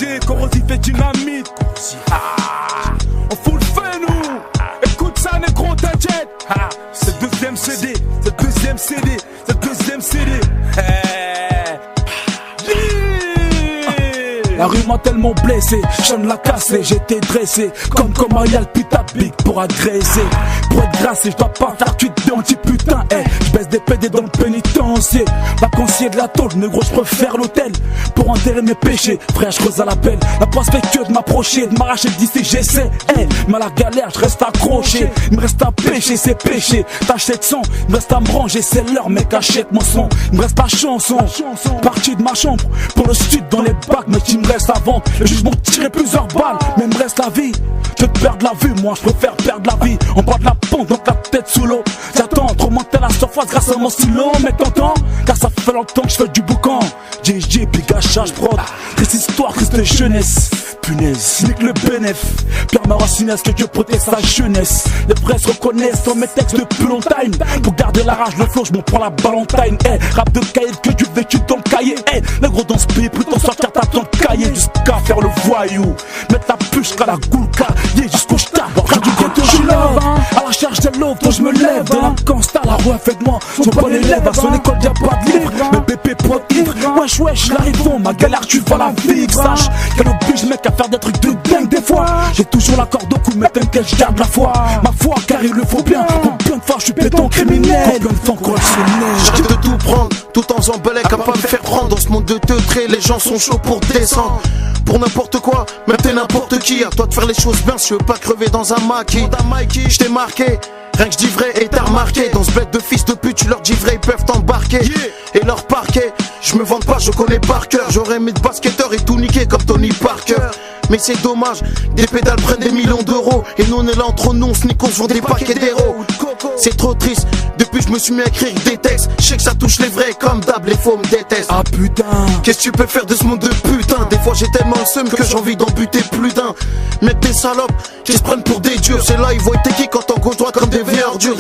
léger, corrosif et dynamite. On fout le feu nous. Écoute ça négro, t'inquiète. C'est le deuxième CD, c'est le deuxième CD, c'est le deuxième CD. La rue m'a tellement blessé, je ne la cassé, j'étais dressé comme Marial putain big pour agresser. Pour être grassé, je dois pas faire cuite de anti-putain. Je baisse des PD dans le pénitencier. Vacancier de la tôle, négro, je préfère l'hôtel pour enterrer mes péchés. Frère, je creuse à l'appel. La poisse fait que de m'approcher, de m'arracher d'ici, j'essaie. Mais à la galère, je reste accroché. Il me reste à pêcher, c'est péché. T'achètes son, il me reste à me ranger, c'est l'heure, mec, achète mon son. Il me reste pas chanson. Parti de ma chambre pour le sud dans les bacs, mais il me reste avant. Le juge m'ont tiré plusieurs balles, mais il me reste la vie. Je te perdre la vue, moi je préfère perdre la vie. En bas de la pente, donc la tête sous l'eau. J'attends de remonter la surface grâce à mon stylo. Mais t'entends, car ça fait longtemps que je fais du boucan. JJ, puis gâchage, prod. Triste histoire, triste de jeunesse. Punaise, nique le bénéf. Pierre Maracinès, que Dieu protège sa jeunesse. Les vrais se reconnaissent dans mes textes depuis longtemps. Pour garder la rage, le flow, je m'en prends la Valentine. Rap de cahier, que du vécu dans le cahier. Le gros dans ce pays, plutôt sortir ta ton cahier. Jusqu'à faire le voyou. Mettre la puce qu'à la goulka. Jusqu'au star, j'ai du ghetto, je suis là. À la recherche de l'eau, quand je me lève. De la constat, la rue a fait de moi son bon élève. À son école, y'a pas de livre. Le bébé pro ivre. Wesh, l'arrivons, ma galère, tu vas la vie. Sache qu'elle oblige mec à faire des trucs de dingue des fois. J'ai toujours la corde au cou, mais t'inquiète, je garde la foi. Ma foi, car il le faut bien. Combien de fois je suis béton criminel. Combien de fois correctionnel. J'arrive de tout prendre, tout en faisant belek, à pas me faire prendre. Dans ce monde de teutré, les gens sont chauds pour descendre. Pour n'importe quoi, même t'es n'importe qui. À toi de faire les choses bien, si je veux pas crever dans un maquis. J't'ai marqué, rien que j'dis vrai et t'as remarqué. Dans ce bled de fils de pute, tu leur dis vrai, ils peuvent t'embarquer. Et leur parquet, je me vante pas, je connais par cœur. J'aurais aimé de basketteur et tout niquer comme Tony Parker. Mais c'est dommage, des pédales prennent des millions d'euros. Et nous on est là entre nous, on se nique, on se vend des paquets d'héros. C'est trop triste, depuis je me suis mis à écrire des textes. Je sais que ça touche les vrais, comme d'hab, les faux me détestent. Ah putain, qu'est-ce que tu peux faire de ce monde de putain? Des fois j'ai tellement le seum que j'ai envie d'en buter plus d'un. Mais des salopes qui se prennent pour des dieux, c'est là ils voient t'es qui quand on gauche droit comme des vieilles ordures.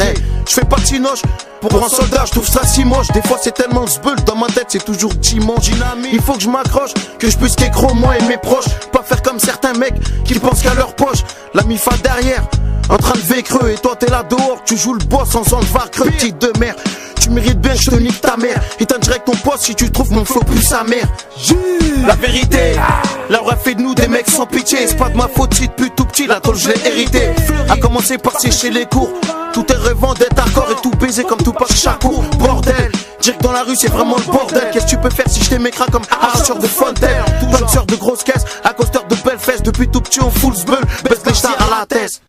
Je fais pas de cinoche, pour un soldat je trouve ça si moche. Des fois c'est tellement zbeul, dans ma tête c'est toujours dimanche. Il faut que je m'accroche, que je puisse qu'écro moi et mes proches. Pas faire comme certains mecs qui pensent qu'à leur poche. La mifa derrière, en train de vécreux. Et toi t'es là dehors, tu joues le boss en faisant le varcreux. Petite de merde, tu mérites bien que je te nique ta mère. Et direct ton poste si tu trouves mon flow plus sa mère. La vérité, là on a fait de nous des mecs sans pitié. C'est pas de ma faute si depuis tout petit la tôle je l'ai hérité. A commencer par sécher les cours. Tout est revend d'être d'accord et tout baiser comme tout passe chaque cours. Bordel, dire que dans la rue c'est vraiment le bordel. Qu'est-ce que tu peux faire si je t'aimais comme arracheur de fontaine? Comme sœur de grosses caisses, accosteur de belles fesses. Depuis tout petit on fout le zbeul, baisse les stars à la tête.